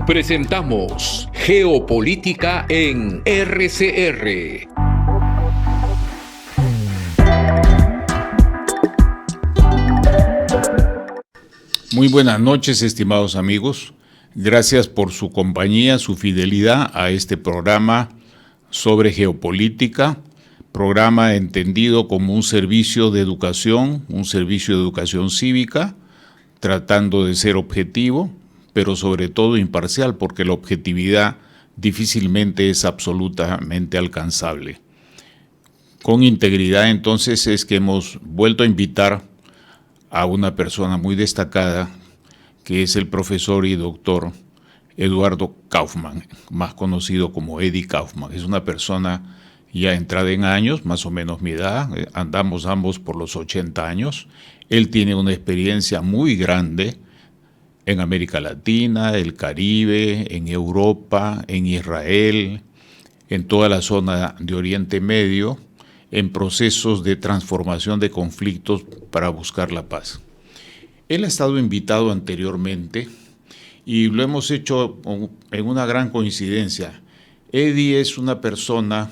Presentamos Geopolítica en RCR. Muy buenas noches, estimados amigos. Gracias por su compañía, su fidelidad a este programa sobre geopolítica, programa entendido como un servicio de educación cívica, tratando de ser objetivo, pero sobre todo imparcial, porque la objetividad difícilmente es absolutamente alcanzable. Con integridad, entonces, es que hemos vuelto a invitar a una persona muy destacada, que es el profesor y doctor Eduardo Kaufmann, más conocido como Eddie Kaufmann. Es una persona ya entrada en años, más o menos mi edad, andamos ambos por los 80 años. Él tiene una experiencia muy grande en América Latina, el Caribe, en Europa, en Israel, en toda la zona de Oriente Medio, en procesos de transformación de conflictos para buscar la paz. Él ha estado invitado anteriormente y lo hemos hecho en una gran coincidencia. Eddie es una persona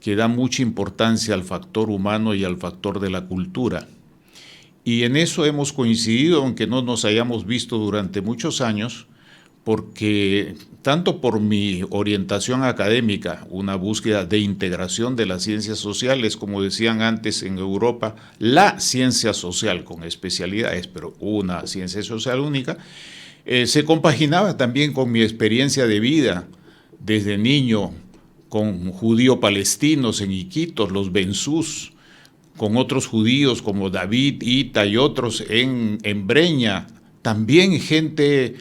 que da mucha importancia al factor humano y al factor de la cultura. Y en eso hemos coincidido, aunque no nos hayamos visto durante muchos años, porque tanto por mi orientación académica, una búsqueda de integración de las ciencias sociales, como decían antes en Europa, la ciencia social con especialidades, pero una ciencia social única, se compaginaba también con mi experiencia de vida desde niño, con judíos palestinos en Iquitos, los Benzús, con otros judíos como David, Ita y otros en Breña, también gente,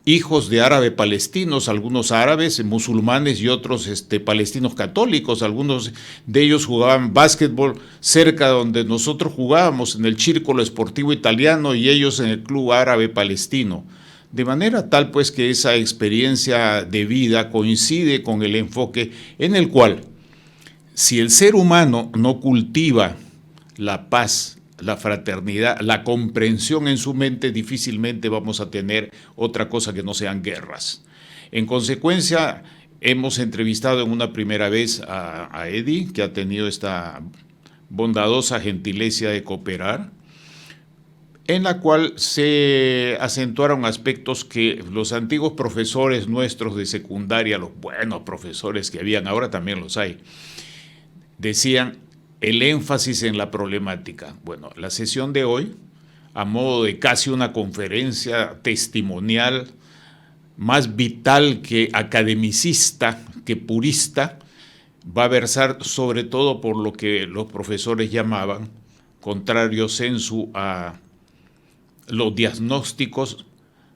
hijos de árabes palestinos, algunos árabes, musulmanes y otros palestinos católicos. Algunos de ellos jugaban básquetbol cerca de donde nosotros jugábamos, en el Círculo Esportivo Italiano, y ellos en el Club Árabe Palestino. De manera tal pues que esa experiencia de vida coincide con el enfoque en el cual, si el ser humano no cultiva la paz, la fraternidad, la comprensión en su mente, difícilmente vamos a tener otra cosa que no sean guerras. En consecuencia, hemos entrevistado en una primera vez a Eddie, que ha tenido esta bondadosa gentileza de cooperar, en la cual se acentuaron aspectos que los antiguos profesores nuestros de secundaria, los buenos profesores que habían, ahora también los hay, decían: el énfasis en la problemática. Bueno, la sesión de hoy, a modo de casi una conferencia testimonial, más vital que academicista, que purista, va a versar sobre todo por lo que los profesores llamaban, contrario sensu a los diagnósticos,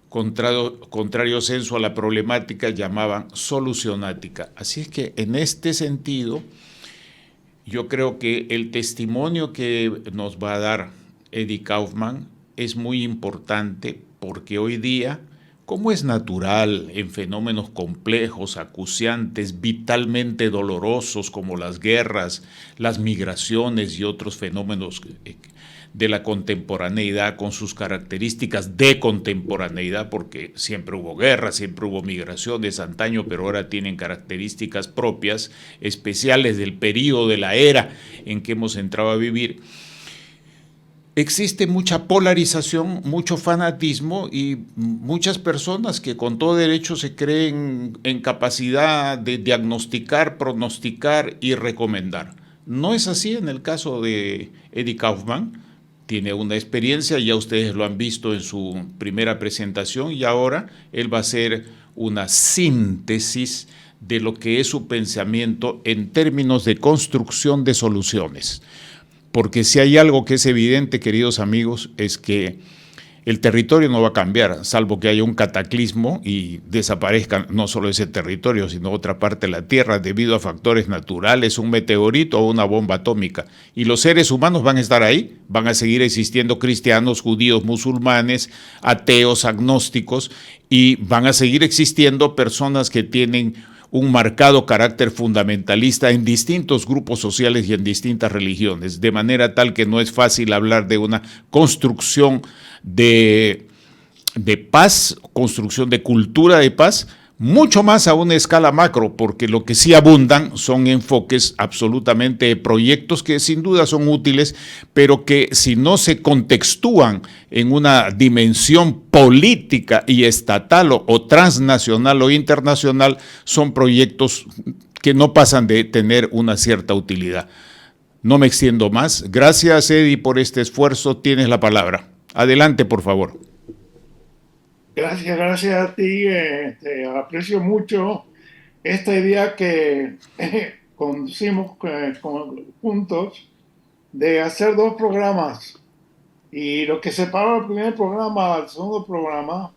contrario sensu a la problemática, llamaban solucionática. Así es que en este sentido, yo creo que el testimonio que nos va a dar Eddie Kaufmann es muy importante, porque hoy día, como es natural en fenómenos complejos, acuciantes, vitalmente dolorosos como las guerras, las migraciones y otros fenómenos de la contemporaneidad con sus características de contemporaneidad, porque siempre hubo guerras, siempre hubo migraciones antaño, pero ahora tienen características propias, especiales del periodo, de la era en que hemos entrado a vivir. Existe mucha polarización, mucho fanatismo y muchas personas que con todo derecho se creen en capacidad de diagnosticar, pronosticar y recomendar. No es así en el caso de Eddie Kaufmann. Tiene una experiencia, ya ustedes lo han visto en su primera presentación, y ahora él va a hacer una síntesis de lo que es su pensamiento en términos de construcción de soluciones. Porque si hay algo que es evidente, queridos amigos, es que el territorio no va a cambiar, salvo que haya un cataclismo y desaparezca no solo ese territorio, sino otra parte de la Tierra debido a factores naturales, un meteorito o una bomba atómica. Y los seres humanos van a estar ahí, van a seguir existiendo cristianos, judíos, musulmanes, ateos, agnósticos, y van a seguir existiendo personas que tienen un marcado carácter fundamentalista en distintos grupos sociales y en distintas religiones, de manera tal que no es fácil hablar de una construcción de de paz, construcción de cultura de paz, mucho más a una escala macro, porque lo que sí abundan son enfoques absolutamente, proyectos que sin duda son útiles, pero que si no se contextúan en una dimensión política y estatal o transnacional o internacional, son proyectos que no pasan de tener una cierta utilidad. No me extiendo más. Gracias, Eddie, por este esfuerzo. Tienes la palabra. Adelante, por favor. Gracias a ti. Aprecio mucho esta idea que conducimos juntos de hacer dos programas. Y lo que separó el primer programa del segundo programa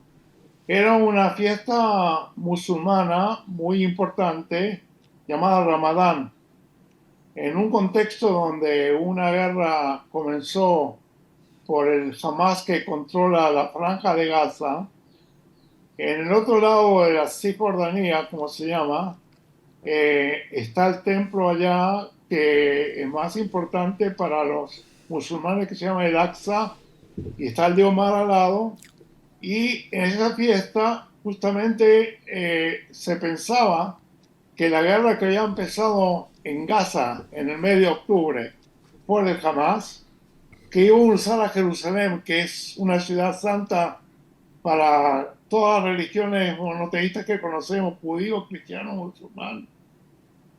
era una fiesta musulmana muy importante llamada Ramadán, en un contexto donde una guerra comenzó por el Hamas que controla la franja de Gaza. En el otro lado de la Cisjordania, como se llama, está el templo allá que es más importante para los musulmanes, que se llama el Aqsa, y está el de Omar al lado. Y en esa fiesta justamente se pensaba que la guerra que había empezado en Gaza en el mes de octubre por el Hamas, que iba a usar a Jerusalén, que es una ciudad santa para todas las religiones monoteístas que conocemos, judíos, cristianos, musulmanes.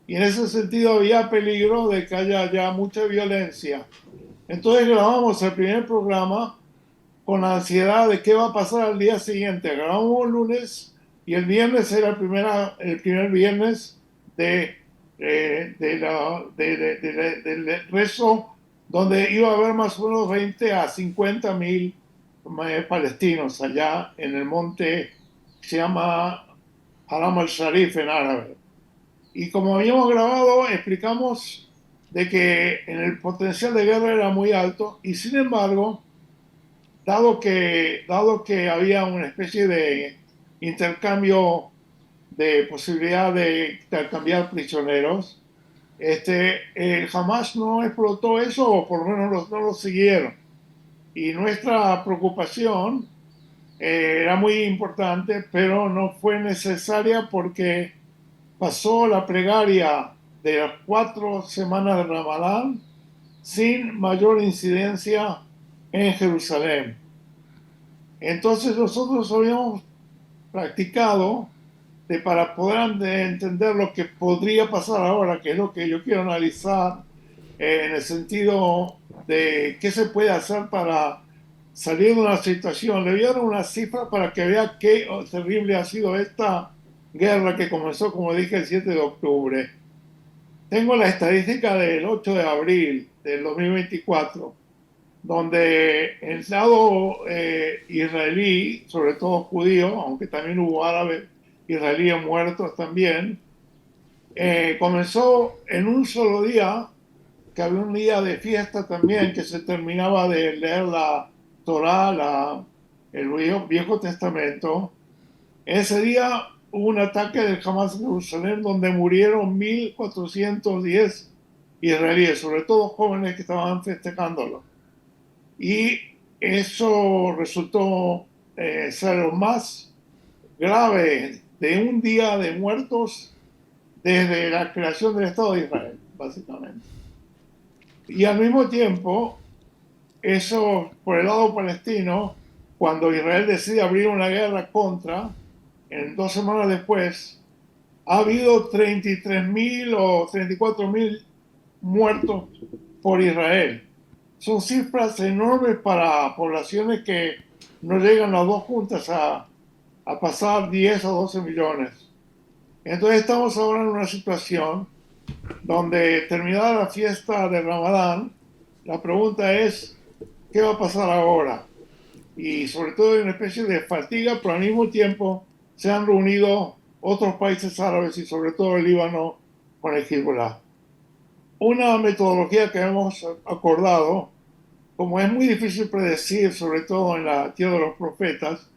Y en ese sentido había peligro de que haya ya mucha violencia. Entonces grabamos el primer programa con la ansiedad de qué va a pasar al día siguiente. Grabamos un lunes y el viernes era el primer viernes del rezo, donde iba a haber más o menos 20 a 50 mil palestinos allá en el monte que se llama Haram al-Sharif en árabe. Y como habíamos grabado, explicamos de que el potencial de guerra era muy alto y sin embargo, dado que había una especie de intercambio de posibilidad de intercambiar prisioneros, jamás no explotó eso, o por lo menos no lo siguieron. Y nuestra preocupación era muy importante, pero no fue necesaria porque pasó la plegaria de las 4 semanas de Ramadán sin mayor incidencia en Jerusalén. Entonces nosotros habíamos practicado para poder entender lo que podría pasar ahora, que es lo que yo quiero analizar en el sentido de qué se puede hacer para salir de una situación. Le voy a dar una cifra para que vea qué terrible ha sido esta guerra que comenzó, como dije, el 7 de octubre. Tengo la estadística del 8 de abril del 2024, donde el lado israelí, sobre todo judío, aunque también hubo árabes israelíes muertos también, comenzó en un solo día, que había un día de fiesta también, que se terminaba de leer la Torá, el Viejo Testamento. Ese día hubo un ataque del Hamas en Jerusalén donde murieron 1.410 israelíes, sobre todo jóvenes que estaban festejándolo. Y eso resultó ser lo más grave de un día de muertos desde la creación del Estado de Israel, básicamente. Y al mismo tiempo, eso por el lado palestino, cuando Israel decide abrir una guerra contra, en 2 semanas después, ha habido 33.000 o 34.000 muertos por Israel. Son cifras enormes para poblaciones que no llegan las dos juntas a pasar 10 o 12 millones. Entonces estamos ahora en una situación donde, terminada la fiesta de Ramadán, la pregunta es, ¿qué va a pasar ahora? Y sobre todo hay una especie de fatiga, pero al mismo tiempo se han reunido otros países árabes y sobre todo el Líbano con el Hezbollah. Una metodología que hemos acordado, como es muy difícil predecir, sobre todo en la tierra de los profetas,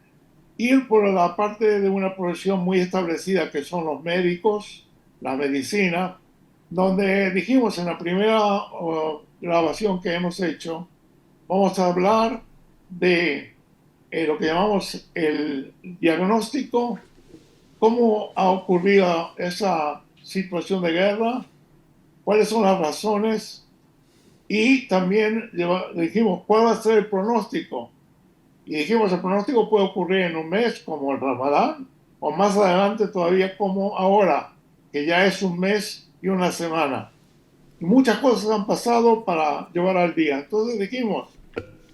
ir por la parte de una profesión muy establecida que son los médicos, la medicina, donde dijimos en la primera grabación que hemos hecho, vamos a hablar de lo que llamamos el diagnóstico, cómo ha ocurrido esa situación de guerra, cuáles son las razones y también dijimos cuál va a ser el pronóstico. Y dijimos el pronóstico puede ocurrir en un mes como el Ramadán o más adelante todavía como ahora, que ya es un mes y una semana. Y muchas cosas han pasado para llevar al día. Entonces dijimos,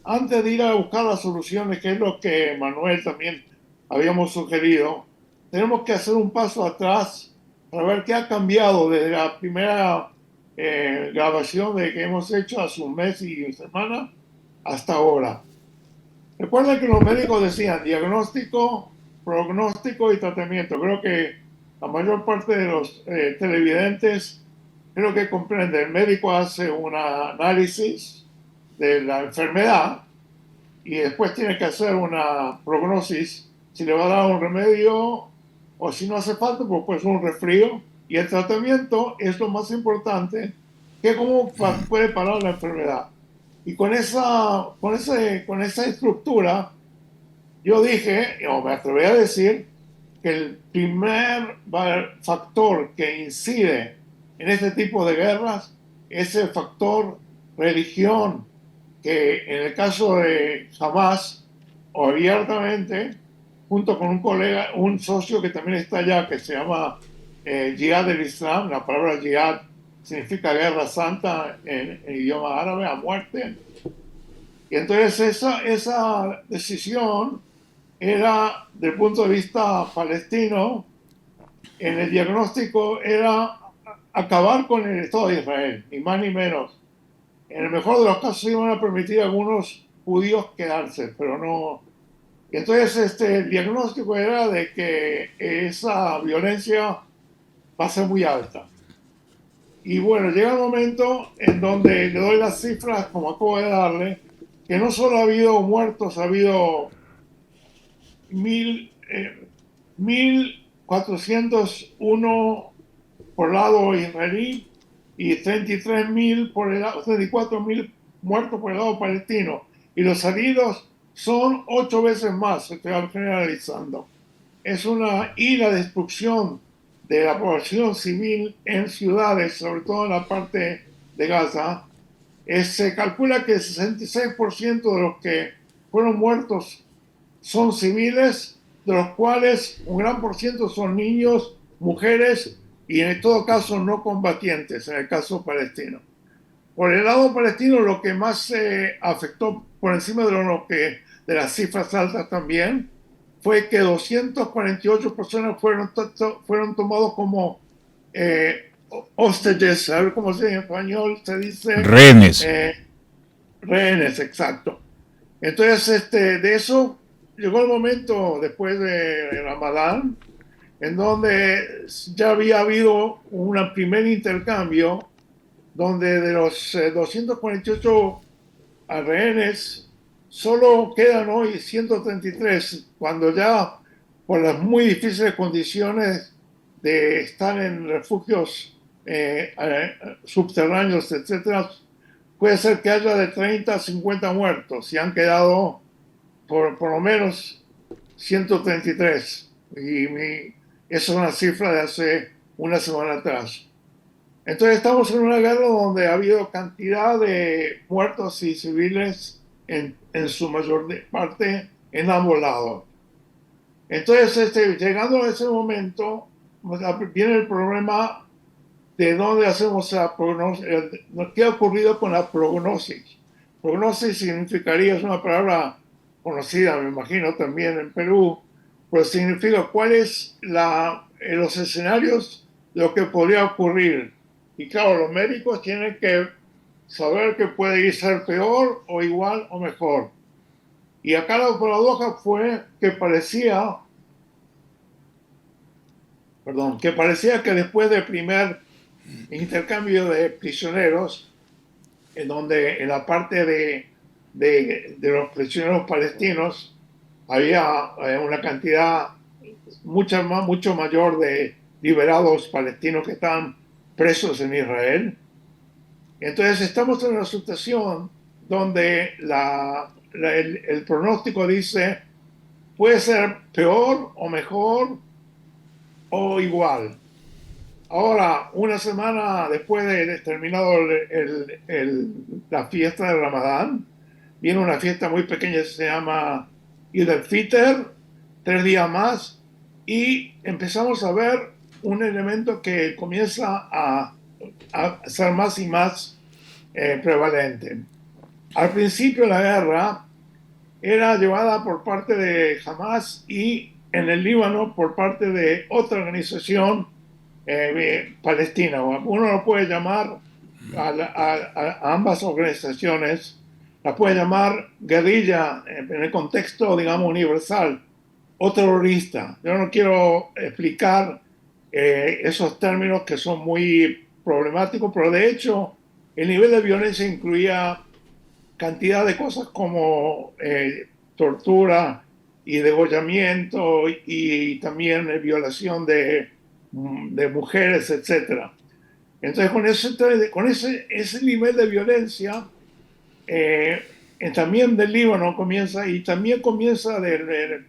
antes de ir a buscar las soluciones, que es lo que Manuel también habíamos sugerido, tenemos que hacer un paso atrás para ver qué ha cambiado desde la primera grabación de que hemos hecho hace un mes y semana hasta ahora. Recuerden que los médicos decían diagnóstico, pronóstico y tratamiento. Creo que la mayor parte de los televidentes creo que comprende. El médico hace un análisis de la enfermedad y después tiene que hacer una prognosis si le va a dar un remedio o si no hace falta, pues un resfrío. Y el tratamiento es lo más importante, que cómo puede parar la enfermedad. Y con esa estructura, yo dije, o me atreví a decir, que el primer factor que incide en este tipo de guerras es el factor religión, que en el caso de Hamas, abiertamente, junto con un colega, un socio que también está allá, que se llama Jihad del Islam, la palabra Jihad significa guerra santa en idioma árabe, a muerte. Y entonces esa decisión era, desde el punto de vista palestino, en el diagnóstico era acabar con el Estado de Israel, ni más ni menos. En el mejor de los casos iban a permitir a algunos judíos quedarse, pero no. Y entonces el diagnóstico era de que esa violencia va a ser muy alta. Y bueno, llega el momento en donde le doy las cifras, como acabo de darle, que no solo ha habido muertos, ha habido 1.401 por lado israelí y 33.000 por el lado, 34.000 muertos por el lado palestino. Y los heridos son 8 veces más, estoy generalizando. Es y la destrucción de la población civil en ciudades, sobre todo en la parte de Gaza, se calcula que el 66% de los que fueron muertos son civiles, de los cuales un gran por ciento son niños, mujeres y en todo caso no combatientes, en el caso palestino. Por el lado palestino, lo que más se afectó por encima de las cifras altas también fue que 248 personas fueron tomados como hostages, a ver cómo se dice en español, se dice rehenes. Rehenes, exacto. Entonces, de eso llegó el momento después de Ramadán, en donde ya había habido un primer intercambio, donde de los 248 rehenes, solo quedan hoy 133, cuando ya por las muy difíciles condiciones de estar en refugios subterráneos, etcétera, puede ser que haya de 30 a 50 muertos y han quedado por lo menos 133. Y esa es una cifra de hace una semana atrás. Entonces estamos en una guerra donde ha habido cantidad de muertos y civiles en su mayor parte en ambos lados. Entonces, llegando a ese momento, viene el problema de dónde hacemos la prognosis, qué ha ocurrido con la prognosis. Prognosis significaría, es una palabra conocida, me imagino, también en Perú, pero significa cuáles los escenarios de lo que podría ocurrir. Y claro, los médicos tienen que saber que puede ser peor o igual o mejor. Y acá la paradoja fue que parecía que después del primer intercambio de prisioneros, en donde en la parte de los prisioneros palestinos había una cantidad mucho mayor de liberados palestinos que estaban presos en Israel. Entonces estamos en una situación donde el pronóstico dice puede ser peor o mejor o igual. Ahora, una semana después de terminado la fiesta de Ramadán, viene una fiesta muy pequeña que se llama Eid al-Fitr, 3 días más, y empezamos a ver un elemento que comienza a ser más y más prevalente. Al principio la guerra era llevada por parte de Hamas y en el Líbano por parte de otra organización palestina. Uno lo puede llamar a ambas organizaciones, la puede llamar guerrilla en el contexto, digamos, universal o terrorista. Yo no quiero explicar esos términos que son muy problemáticos, pero de hecho el nivel de violencia incluía cantidad de cosas como tortura y degollamiento y también violación de mujeres, etcétera. Entonces, con ese nivel de violencia, también del Líbano comienza, y también comienza del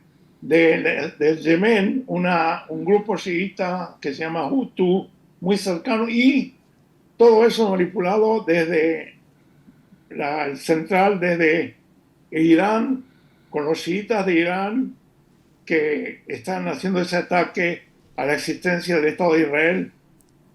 Yemen, un grupo chiita que se llama Hutu, muy cercano, y todo eso manipulado desde el central, desde Irán, con los chiitas de Irán que están haciendo ese ataque a la existencia del Estado de Israel,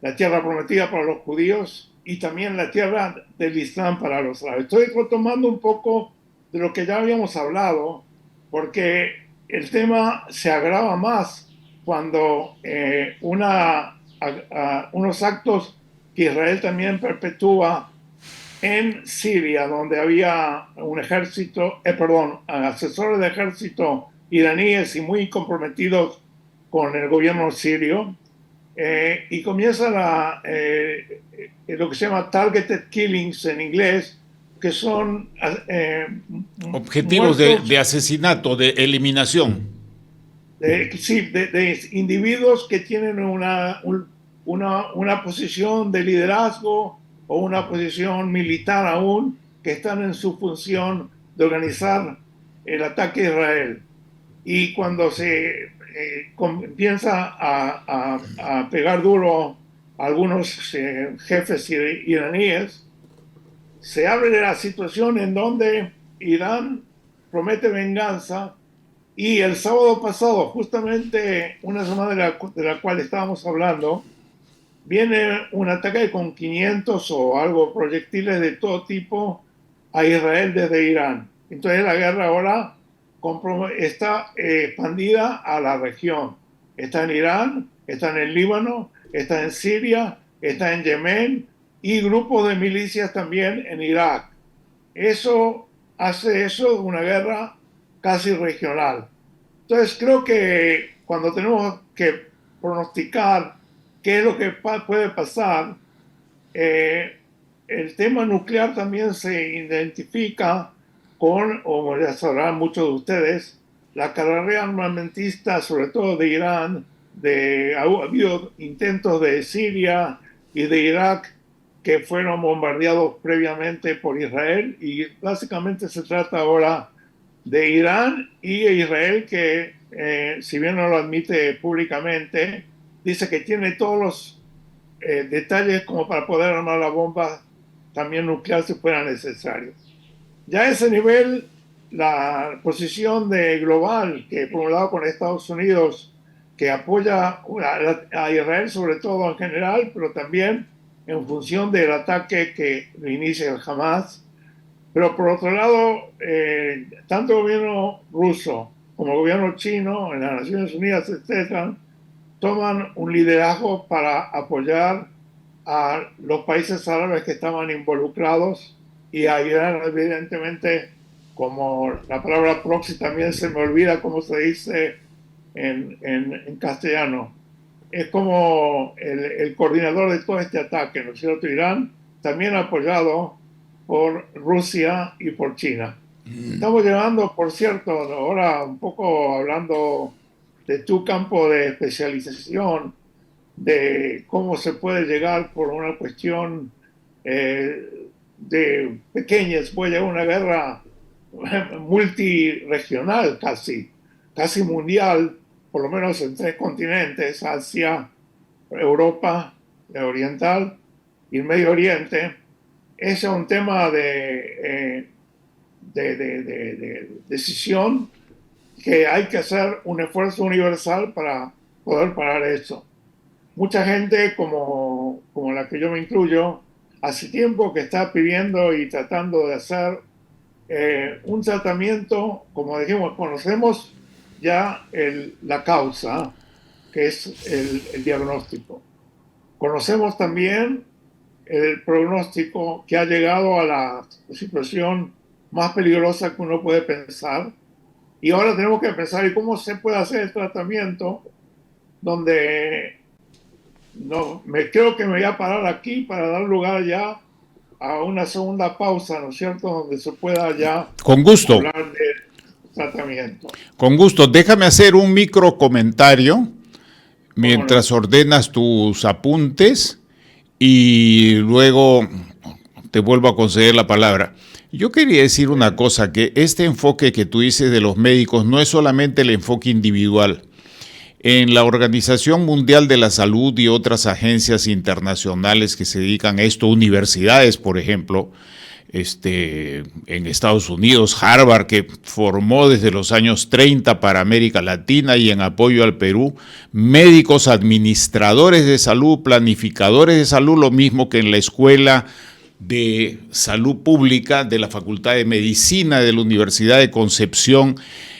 la tierra prometida para los judíos y también la tierra del Islam para los árabes. Estoy retomando un poco de lo que ya habíamos hablado, porque el tema se agrava más cuando unos actos que Israel también perpetúa en Siria, donde había un ejército, asesores de ejército iraníes y muy comprometidos con el gobierno sirio, y comienza lo que se llama targeted killings en inglés, que son objetivos de asesinato, de eliminación. Sí, de individuos que tienen una posición de liderazgo o una posición militar aún, que están en su función de organizar el ataque a Israel. Y cuando se comienza a pegar duro a algunos jefes iraníes, se abre la situación en donde Irán promete venganza. Y el sábado pasado, justamente una semana de la cual estábamos hablando, viene un ataque con 500 o algo proyectiles de todo tipo a Israel desde Irán. Entonces la guerra ahora está expandida a la región. Está en Irán, está en el Líbano, está en Siria, está en Yemen y grupos de milicias también en Irak. Eso hace una guerra casi regional. Entonces creo que cuando tenemos que pronosticar qué es lo que puede pasar, el tema nuclear también se identifica con, como ya sabrán muchos de ustedes, la carrera armamentista, sobre todo de Irán. Ha habido intentos de Siria y de Irak que fueron bombardeados previamente por Israel, y básicamente se trata ahora de Irán y Israel, que si bien no lo admite públicamente, dice que tiene todos los detalles como para poder armar la bomba también nuclear si fuera necesario. Ya a ese nivel, la posición global, que por un lado con Estados Unidos, que apoya a Israel sobre todo en general, pero también en función del ataque que inicia el Hamas. Pero por otro lado, tanto el gobierno ruso como el gobierno chino en las Naciones Unidas, etcétera, toman un liderazgo para apoyar a los países árabes que estaban involucrados, y a Irán, evidentemente, como la palabra proxy también se me olvida cómo se dice en castellano. Es como el coordinador de todo este ataque, ¿no es cierto? Irán, también apoyado por Rusia y por China. Estamos llegando, por cierto, ahora un poco hablando de tu campo de especialización, de cómo se puede llegar por una cuestión de pequeñas, puede llegar a una guerra multiregional casi. casi mundial, por lo menos en 3 continentes, Asia, Europa, el Oriental y el Medio Oriente. Ese es un tema de decisión, que hay que hacer un esfuerzo universal para poder parar eso. Mucha gente, como la que yo me incluyo, hace tiempo que está pidiendo y tratando de hacer un tratamiento. Como dijimos, conocemos ya la causa, que es el diagnóstico. Conocemos también el pronóstico, que ha llegado a la situación más peligrosa que uno puede pensar. Y ahora tenemos que pensar en cómo se puede hacer el tratamiento, donde creo que me voy a parar aquí para dar lugar ya a una segunda pausa, ¿no es cierto?, donde se pueda ya con gusto hablar del tratamiento. Con gusto. Déjame hacer un micro comentario mientras ordenas tus apuntes y luego te vuelvo a conceder la palabra. Yo quería decir una cosa, que este enfoque que tú dices de los médicos no es solamente el enfoque individual. En la Organización Mundial de la Salud y otras agencias internacionales que se dedican a esto, universidades, por ejemplo, en Estados Unidos, Harvard, que formó desde los años 30 para América Latina y en apoyo al Perú, médicos, administradores de salud, planificadores de salud, lo mismo que en la Escuela de Salud Pública de la Facultad de Medicina de la Universidad de Concepción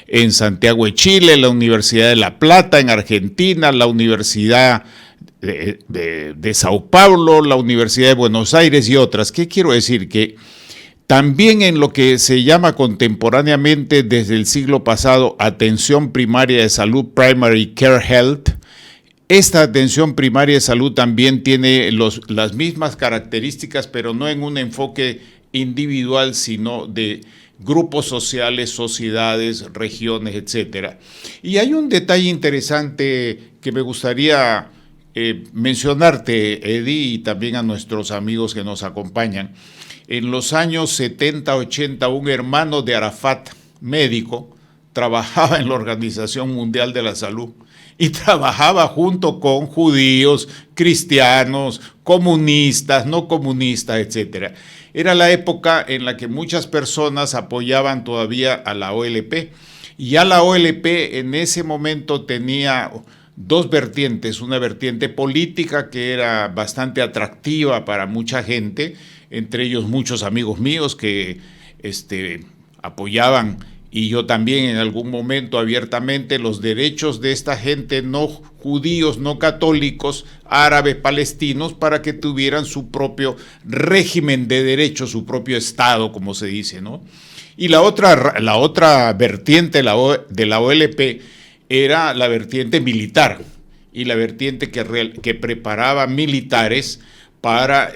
en Santiago de Chile, la Universidad de La Plata en Argentina, la Universidad de Sao Paulo, la Universidad de Buenos Aires y otras. ¿Qué quiero decir? Que también en lo que se llama contemporáneamente desde el siglo pasado atención primaria de salud, primary care health, esta atención primaria de salud también tiene las mismas características, pero no en un enfoque individual, sino de grupos sociales, sociedades, regiones, etcétera. Y hay un detalle interesante que me gustaría mencionarte, Eddie, y también a nuestros amigos que nos acompañan. En los años 70, 80, un hermano de Arafat, médico, trabajaba en la Organización Mundial de la Salud y trabajaba junto con judíos, cristianos, comunistas, no comunistas, etcétera. Era la época en la que muchas personas apoyaban todavía a la OLP. Y ya la OLP en ese momento tenía dos vertientes, una vertiente política que era bastante atractiva para mucha gente, entre ellos muchos amigos míos que apoyaban, y yo también en algún momento abiertamente, los derechos de esta gente no judíos, no católicos, árabes, palestinos, para que tuvieran su propio régimen de derechos, su propio Estado, como se dice, ¿no? Y la otra vertiente de la OLP era la vertiente militar, y la vertiente que preparaba militares para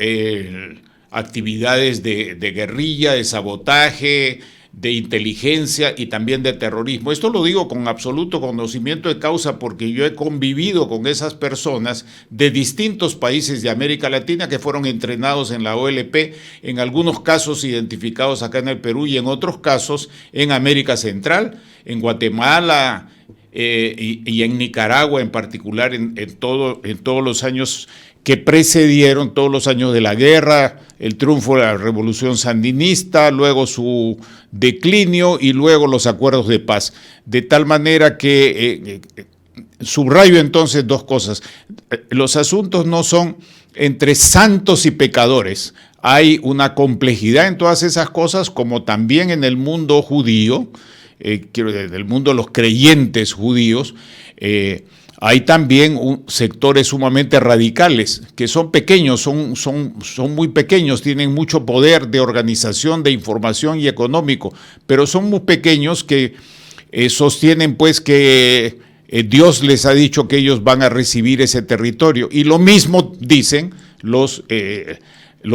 actividades de guerrilla, de sabotaje, de inteligencia y también de terrorismo. Esto lo digo con absoluto conocimiento de causa porque yo he convivido con esas personas de distintos países de América Latina que fueron entrenados en la OLP, en algunos casos identificados acá en el Perú y en otros casos en América Central, en Guatemala y en Nicaragua en particular, en todos los años que precedieron, todos los años de la guerra, el triunfo de la revolución sandinista, luego su declinio y luego los acuerdos de paz. De tal manera que subrayo entonces dos cosas. Los asuntos no son entre santos y pecadores. Hay una complejidad en todas esas cosas, como también en el mundo judío, del mundo de los creyentes judíos. Hay también sectores sumamente radicales, que son pequeños, son muy pequeños, tienen mucho poder de organización, de información y económico, pero son muy pequeños que sostienen pues que Dios les ha dicho que ellos van a recibir ese territorio. Y lo mismo dicen los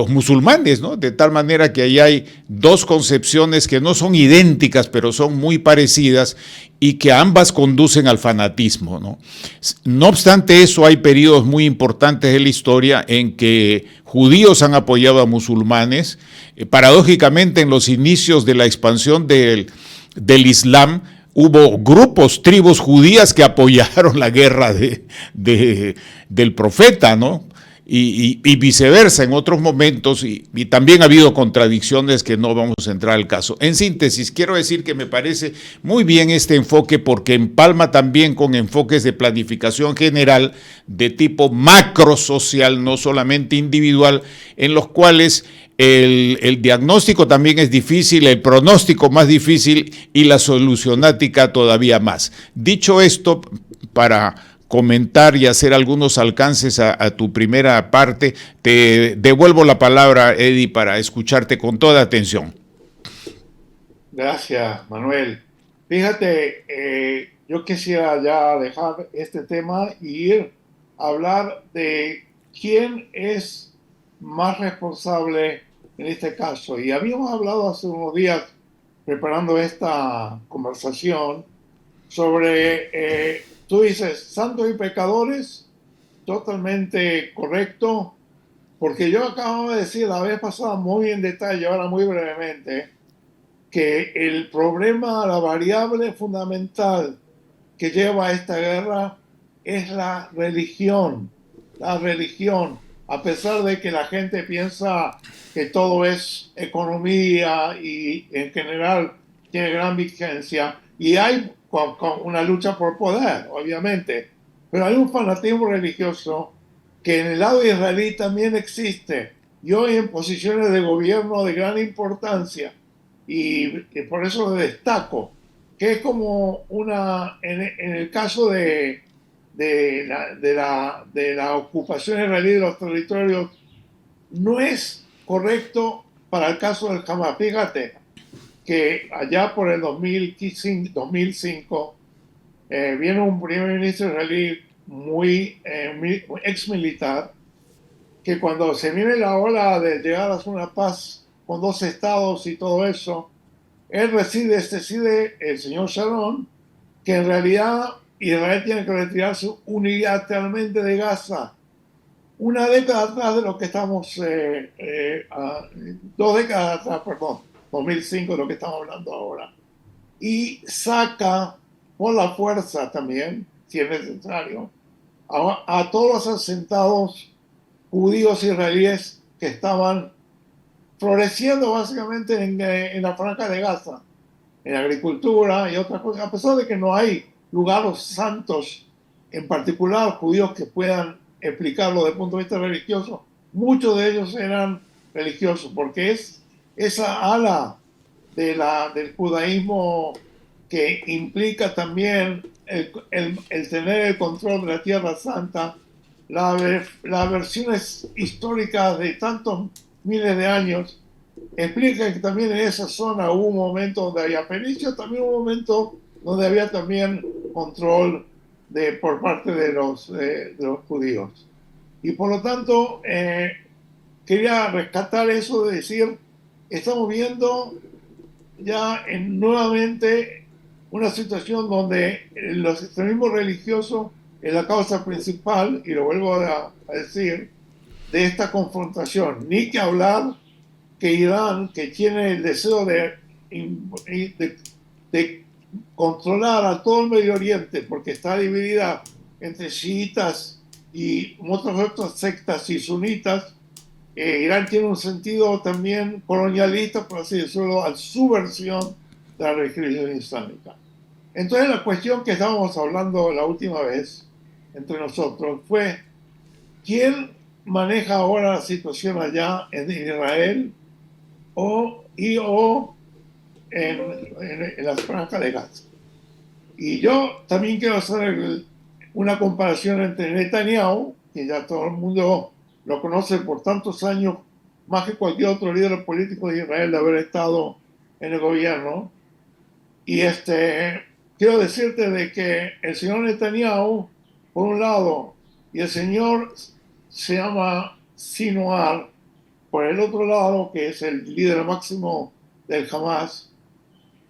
musulmanes, ¿no? De tal manera que ahí hay dos concepciones que no son idénticas, pero son muy parecidas y que ambas conducen al fanatismo, ¿no? No obstante eso, hay periodos muy importantes de la historia en que judíos han apoyado a musulmanes. Paradójicamente, en los inicios de la expansión del Islam, hubo grupos, tribus judías que apoyaron la guerra del profeta, ¿no? Y viceversa en otros momentos, y también ha habido contradicciones que no vamos a entrar al caso. En síntesis, quiero decir que me parece muy bien este enfoque porque empalma también con enfoques de planificación general de tipo macrosocial, no solamente individual, en los cuales el diagnóstico también es difícil, el pronóstico más difícil y la solucionática todavía más. Dicho esto, para comentar y hacer algunos alcances a tu primera parte, te devuelvo la palabra, Eddie, para escucharte con toda atención. Gracias, Manuel. Fíjate, yo quisiera ya dejar este tema y ir a hablar de quién es más responsable en este caso. Y habíamos hablado hace unos días, preparando esta conversación, sobre, tú dices, santos y pecadores, totalmente correcto, porque yo acabo de decir la vez pasada muy en detalle, ahora muy brevemente, que el problema, la variable fundamental que lleva a esta guerra es la religión. La religión, a pesar de que la gente piensa que todo es economía y en general tiene gran vigencia, y hay una lucha por poder, obviamente, pero hay un fanatismo religioso que en el lado israelí también existe, y hoy en posiciones de gobierno de gran importancia, y por eso lo destaco, que es como en el caso de la ocupación israelí de los territorios, no es correcto para el caso del Hamas. Fíjate que allá por el 2005 viene un primer ministro israelí muy ex militar, que cuando se viene la ola de llegar a una paz con dos estados y todo eso, él decide el señor Sharon que en realidad Israel tiene que retirarse unilateralmente de Gaza. Una década atrás de lo que estamos, 2 décadas atrás, perdón, 2005 de lo que estamos hablando ahora. Y saca por la fuerza también, si es necesario, a todos los asentados judíos israelíes que estaban floreciendo básicamente en la franja de Gaza, en agricultura y otras cosas, a pesar de que no hay lugares santos, en particular judíos, que puedan explicarlo desde el punto de vista religioso. Muchos de ellos eran religiosos, porque es esa ala del judaísmo que implica también el tener el control de la Tierra Santa, las versiones históricas de tantos miles de años explica que también en esa zona hubo un momento donde había pericia, también un momento donde había también control por parte de los judíos. Y por lo tanto, quería rescatar eso de decir, estamos viendo ya nuevamente una situación donde los extremismos religiosos es la causa principal, y lo vuelvo a decir, de esta confrontación. Ni que hablar que Irán, que tiene el deseo de controlar a todo el Medio Oriente, porque está dividida entre chiitas y otras sectas y sunitas, Irán tiene un sentido también colonialista, por así decirlo, a su versión de la religión islámica. Entonces la cuestión que estábamos hablando la última vez entre nosotros fue: ¿quién maneja ahora la situación allá en Israel o en las franjas de Gaza? Y yo también quiero hacer una comparación entre Netanyahu, que ya todo el mundo lo conoce por tantos años, más que cualquier otro líder político de Israel, de haber estado en el gobierno. Y quiero decirte de que el señor Netanyahu, por un lado, y el señor se llama Sinwar, por el otro lado, que es el líder máximo del Hamas,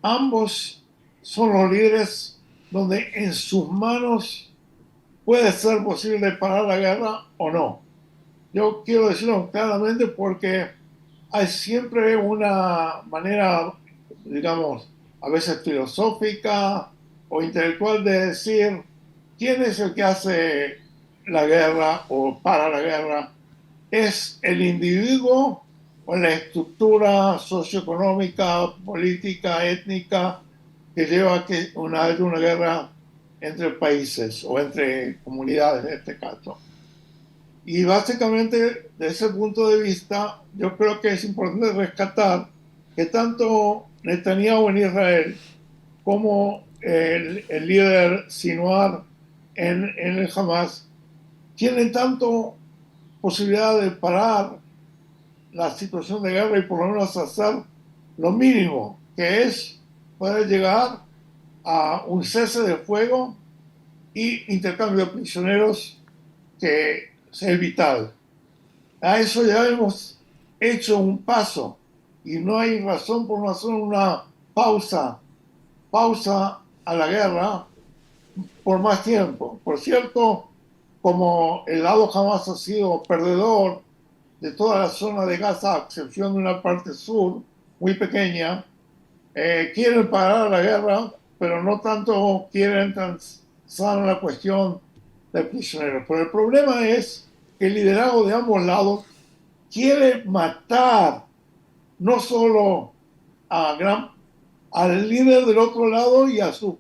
ambos son los líderes donde en sus manos puede ser posible parar la guerra o no. Yo quiero decirlo claramente porque hay siempre una manera, digamos, a veces filosófica o intelectual, de decir quién es el que hace la guerra o para la guerra. ¿Es el individuo o la estructura socioeconómica, política, étnica que lleva a que haya una guerra entre países o entre comunidades en este caso? Y básicamente, desde ese punto de vista, yo creo que es importante rescatar que tanto Netanyahu en Israel como el líder Sinwar en el Hamas tienen tanto posibilidad de parar la situación de guerra y por lo menos hacer lo mínimo, que es poder llegar a un cese de fuego y intercambio de prisioneros, que es vital. A eso ya hemos hecho un paso y no hay razón por no hacer una pausa a la guerra por más tiempo. Por cierto, como el lado jamás ha sido perdedor de toda la zona de Gaza, a excepción de una parte sur muy pequeña, quieren parar la guerra, pero no tanto quieren transar la cuestión de prisioneros. Pero el problema es que el liderazgo de ambos lados quiere matar no solo al líder del otro lado y a sus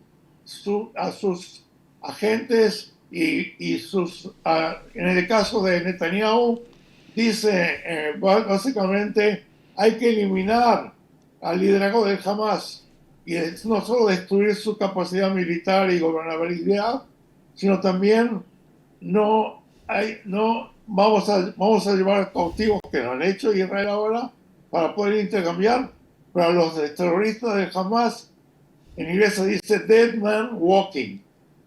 agentes y en el caso de Netanyahu, dice básicamente hay que eliminar al liderazgo del Hamas y no solo destruir su capacidad militar y gobernabilidad, sino también no vamos a llevar cautivos, que lo han hecho Israel ahora, para poder intercambiar. Para los terroristas del Hamas, en inglés se dice dead man walking,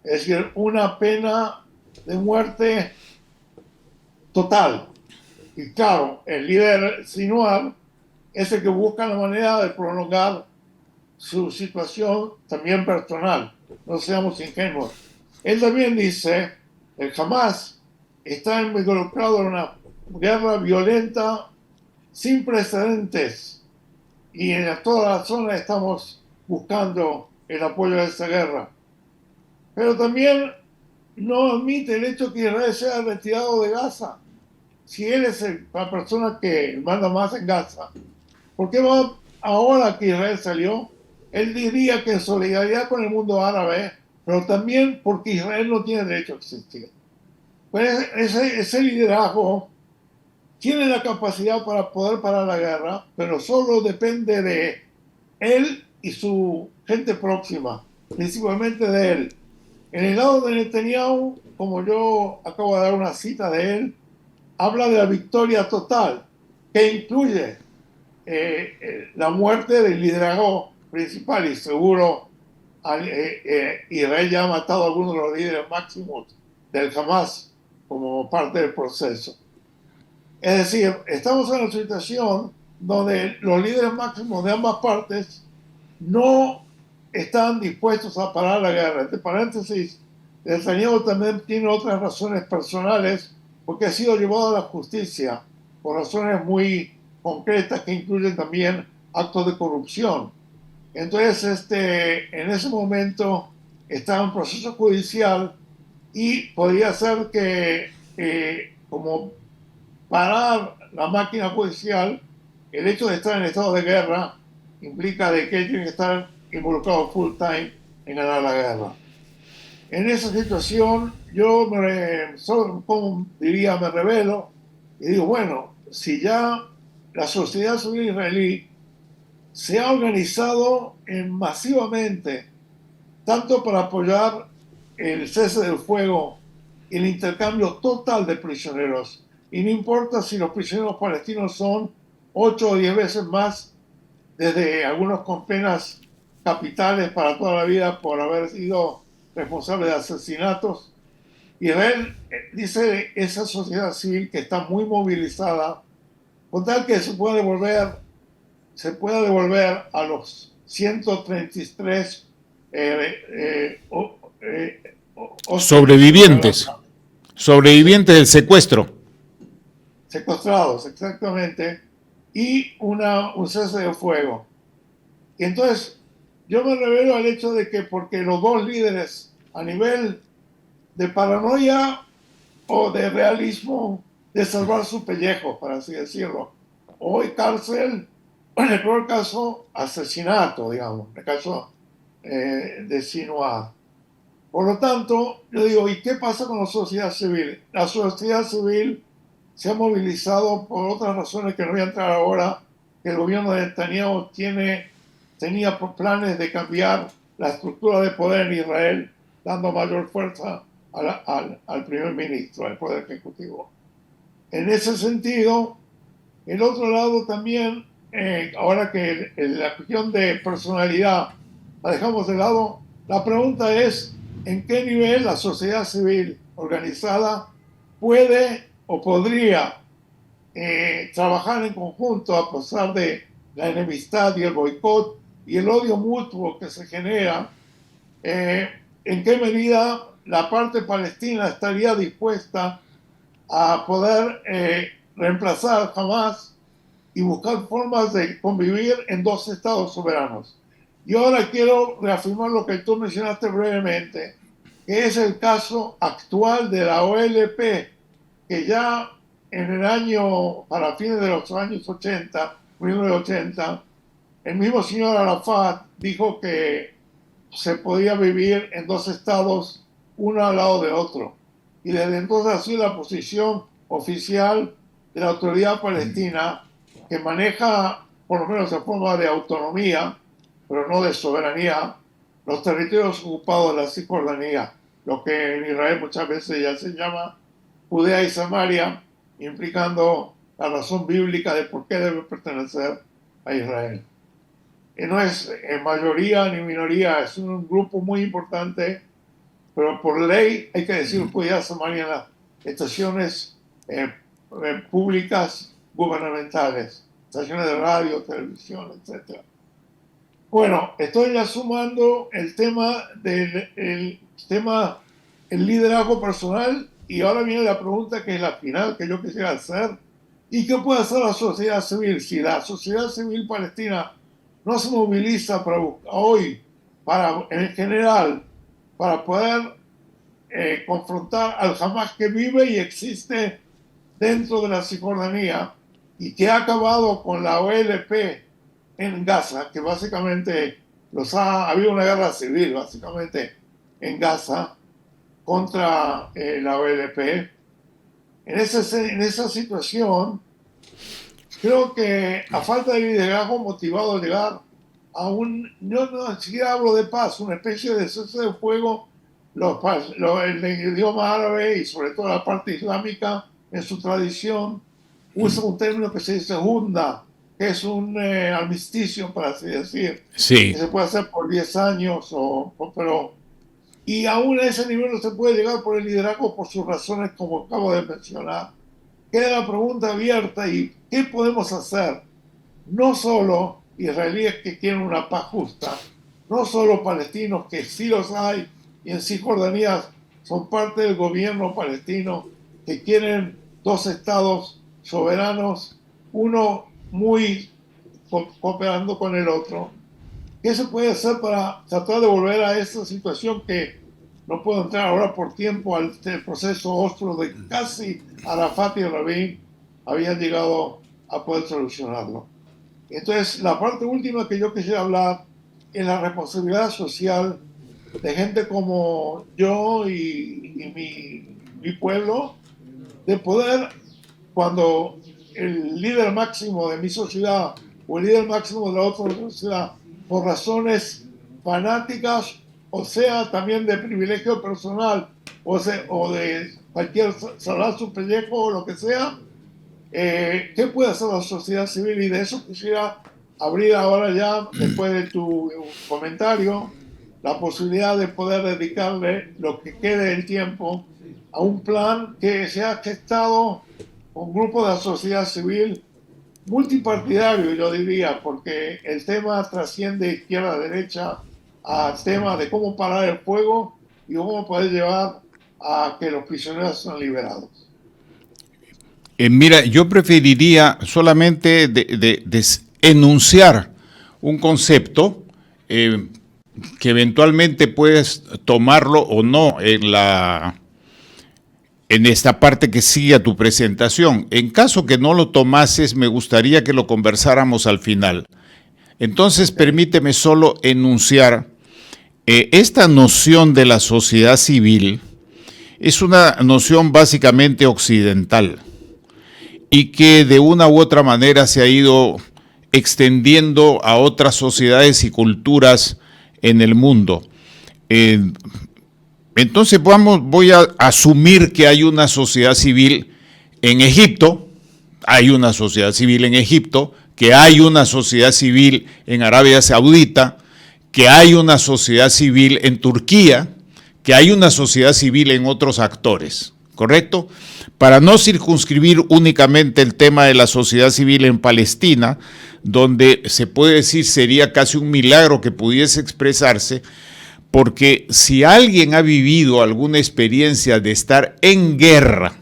es decir, una pena de muerte total. Y claro, el líder Sinwar es el que busca la manera de prolongar su situación también personal. No seamos ingenuos. Él también dice, el Hamas está involucrado en una guerra violenta sin precedentes y en toda la zona estamos buscando el apoyo de esa guerra. Pero también no admite el hecho que Israel sea retirado de Gaza. Si él es la persona que manda más en Gaza, ¿por qué va ahora que Israel salió? Él diría que en solidaridad con el mundo árabe, pero también porque Israel no tiene derecho a existir. Pues ese liderazgo tiene la capacidad para poder parar la guerra, pero solo depende de él y su gente próxima, principalmente de él. En el lado de Netanyahu, como yo acabo de dar una cita de él, habla de la victoria total, que incluye la muerte del liderazgo principal, y seguro Israel ya ha matado a algunos de los líderes máximos del Hamas como parte del proceso. Es decir, estamos en una situación donde los líderes máximos de ambas partes no están dispuestos a parar la guerra. Entre paréntesis, Netanyahu también tiene otras razones personales, porque ha sido llevado a la justicia por razones muy concretas que incluyen también actos de corrupción. Entonces, en ese momento está en proceso judicial y podría ser que, como parar la máquina judicial, el hecho de estar en estado de guerra implica de que tiene que estar involucrado full time en ganar la guerra. En esa situación yo me revelo y digo, bueno, si ya la sociedad civil israelí se ha organizado masivamente, tanto para apoyar el cese del fuego y el intercambio total de prisioneros, y no importa si los prisioneros palestinos son 8 o 10 veces más, desde algunos con penas capitales para toda la vida por haber sido responsables de asesinatos. Israel dice esa sociedad civil que está muy movilizada, con tal que se pueda devolver a los 133 sobrevivientes del secuestro. Secuestrados, exactamente, y un cese de fuego. Y entonces, yo me revelo al hecho de que porque los dos líderes a nivel de paranoia o de realismo de salvar su pellejo, para así decirlo, hoy cárcel, en el peor caso asesinato, digamos, en el caso de Sinaloa. Por lo tanto, yo digo, ¿y qué pasa con la sociedad civil? La sociedad civil se ha movilizado por otras razones que no voy a entrar ahora, que el gobierno de Netanyahu tenía planes de cambiar la estructura de poder en Israel, dando mayor fuerza al primer ministro, al poder ejecutivo. En ese sentido, el otro lado también, ahora que la cuestión de personalidad la dejamos de lado, la pregunta es en qué nivel la sociedad civil organizada puede o podría trabajar en conjunto a pesar de la enemistad y el boicot y el odio mutuo que se genera. En qué medida la parte palestina estaría dispuesta a poder reemplazar Hamas y buscar formas de convivir en dos estados soberanos. Y ahora quiero reafirmar lo que tú mencionaste brevemente, que es el caso actual de la OLP, que ya en el año, para fines de los años 80, 1980, el mismo señor Arafat dijo que se podía vivir en dos estados, uno al lado de otro. Y desde entonces ha sido la posición oficial de la autoridad palestina, que maneja, por lo menos de forma de autonomía, pero no de soberanía, los territorios ocupados de la Cisjordania, lo que en Israel muchas veces ya se llama Judea y Samaria, implicando la razón bíblica de por qué debe pertenecer a Israel. Y no es mayoría ni minoría, es un grupo muy importante, pero por ley hay que decir Judea y Samaria en las estaciones públicas gubernamentales, estaciones de radio, televisión, etc. Bueno, estoy ya sumando el tema el liderazgo personal, y ahora viene la pregunta que es la final que yo quisiera hacer. ¿Y qué puede hacer la sociedad civil? Si la sociedad civil palestina no se moviliza hoy, en general, para poder confrontar al Hamas que vive y existe dentro de la Cisjordania y que ha acabado con la OLP en Gaza, que básicamente ha habido una guerra civil básicamente en Gaza contra la OLP. En esa situación, creo que a falta de liderazgo motivado a llegar a yo no siquiera hablo de paz, una especie de cese de fuego, el idioma árabe y sobre todo la parte islámica en su tradición usa un término que se dice hudna, que es un armisticio, para así decir, Sí. que se puede hacer por 10 años, y aún a ese nivel no se puede llegar por el liderazgo por sus razones, como acabo de mencionar. Queda la pregunta abierta, ¿y qué podemos hacer? No solo israelíes que quieren una paz justa, no solo palestinos, que sí los hay, y en Cisjordania son parte del gobierno palestino, que quieren dos estados soberanos, uno muy cooperando con el otro. ¿Qué se puede hacer para tratar de volver a esa situación que no puedo entrar ahora por tiempo al proceso Oslo de casi Arafat y Rabin habían llegado a poder solucionarlo? Entonces, la parte última que yo quisiera hablar es la responsabilidad social de gente como yo y mi pueblo, de poder, cuando el líder máximo de mi sociedad o el líder máximo de la otra sociedad, por razones fanáticas, o sea, también de privilegio personal, o de cualquier salvar su pellejo o lo que sea, ¿qué puede hacer la sociedad civil? Y de eso quisiera abrir ahora ya, después de tu comentario, la posibilidad de poder dedicarle lo que quede del tiempo a un plan que se ha gestado con grupos de la sociedad civil multipartidario, yo diría, porque el tema trasciende izquierda-derecha al tema de cómo parar el fuego y cómo poder llevar a que los prisioneros sean liberados. Mira, yo preferiría solamente enunciar un concepto que eventualmente puedes tomarlo o no en esta parte que sigue a tu presentación. En caso que no lo tomases, me gustaría que lo conversáramos al final. Entonces, permíteme solo enunciar esta noción de la sociedad civil. Es una noción básicamente occidental y que de una u otra manera se ha ido extendiendo a otras sociedades y culturas en el mundo. Entonces voy a asumir que hay una sociedad civil en Egipto, hay una sociedad civil en Egipto, que hay una sociedad civil en Arabia Saudita, que hay una sociedad civil en Turquía, que hay una sociedad civil en otros actores, ¿correcto? Para no circunscribir únicamente el tema de la sociedad civil en Palestina, donde se puede decir sería casi un milagro que pudiese expresarse, porque si alguien ha vivido alguna experiencia de estar en guerra,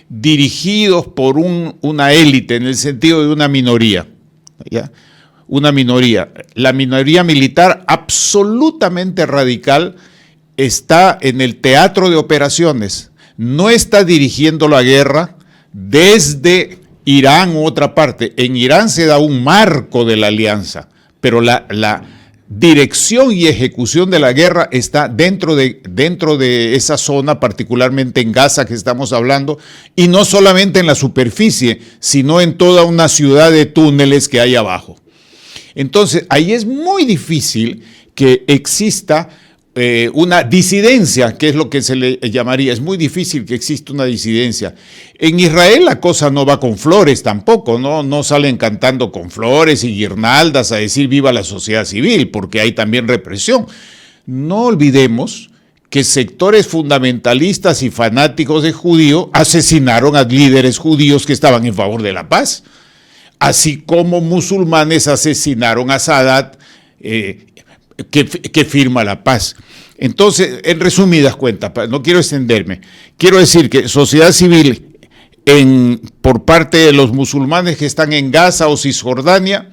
dirigidos por una élite, en el sentido de una minoría, ¿ya? Una minoría, la minoría militar absolutamente radical, está en el teatro de operaciones, no está dirigiendo la guerra desde Irán u otra parte. En Irán se da un marco de la alianza, pero la dirección y ejecución de la guerra está dentro de esa zona, particularmente en Gaza que estamos hablando, y no solamente en la superficie, sino en toda una ciudad de túneles que hay abajo. Entonces, ahí es muy difícil que exista una disidencia, que es lo que se le llamaría. Es muy difícil que exista una disidencia. En Israel la cosa no va con flores tampoco, no salen cantando con flores y guirnaldas a decir viva la sociedad civil, porque hay también represión. No olvidemos que sectores fundamentalistas y fanáticos de judíos asesinaron a líderes judíos que estaban en favor de la paz, así como musulmanes asesinaron a Sadat, que firma la paz. Entonces, en resumidas cuentas, no quiero extenderme, quiero decir que sociedad civil por parte de los musulmanes que están en Gaza o Cisjordania,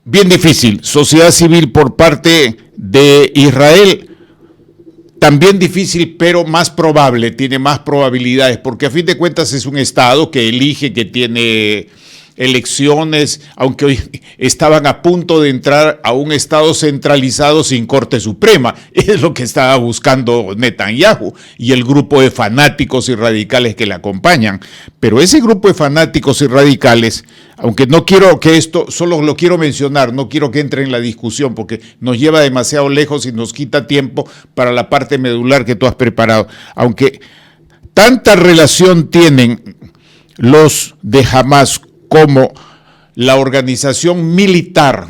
bien difícil. Sociedad civil por parte de Israel, también difícil, pero más probable, tiene más probabilidades, porque a fin de cuentas es un Estado que elige, que tiene elecciones, aunque hoy estaban a punto de entrar a un Estado centralizado sin Corte Suprema. Es lo que estaba buscando Netanyahu y el grupo de fanáticos y radicales que le acompañan. Pero ese grupo de fanáticos y radicales, aunque no quiero que esto, solo lo quiero mencionar, no quiero que entre en la discusión porque nos lleva demasiado lejos y nos quita tiempo para la parte medular que tú has preparado. Aunque tanta relación tienen los de Hamas como la organización militar